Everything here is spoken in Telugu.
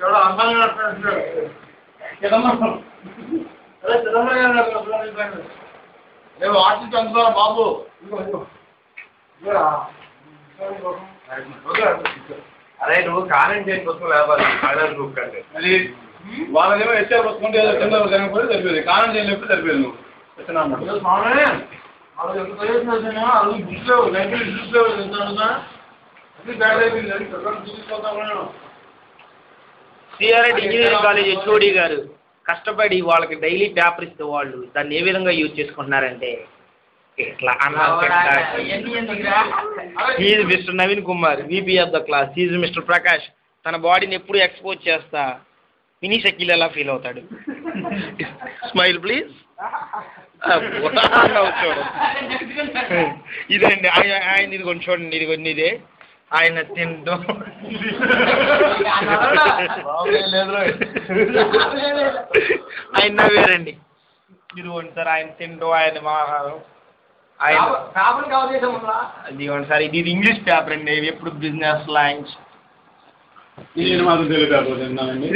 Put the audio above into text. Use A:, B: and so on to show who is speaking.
A: ఎవడో అందంగా ఆర్టిస్ట్ అందుతారా బాబు.
B: అరే నువ్వు కామెంట్ చేయని పుస్తకం లేవాలి ఫైనల్ గ్రూప్ కంటే
A: అది వాళ్ళేమో ఎస్ఆర్ పుచ్చుకుంటే ఏదో కింద జరగకపోతే సరిపోయింది. కామెంట్ చేయలేకపోతే సరిపోయింది. నువ్వు వచ్చినా
C: సిఆర్ఐ ఇంజనీరింగ్ కాలేజ్ హెచ్ఓడి గారు కష్టపడి వాళ్ళకి డైలీ పేపర్ ఇస్తే వాళ్ళు దాన్ని ఏ విధంగా యూజ్ చేసుకుంటున్నారంటే ఇట్లా is mister Naveen Kumar VP of the class, is mister Prakash తన బాడీని ఎప్పుడు ఎక్స్పోజ్ చేస్తా మినీ షకీల్ ఎలా ఫీల్ అవుతాడు. Smile please. ఇదండి ఆయన ఇది కొంచెం చూడండి, ఇది కొన్ని ఇదే ఆయన తింటాం ఆయన నవ్వారండి. ఇదిగోండి సార్ ఆయన తింటాం, ఆయన ఆహారం ఆయన ఇదిగోండి సార్ ఇది ఇంగ్లీష్ పేపర్ అండి, ఎప్పుడు బిజినెస్ లాంగ్స్
A: మాత్రం తెలుగు పేపర్ తిన్నానండి.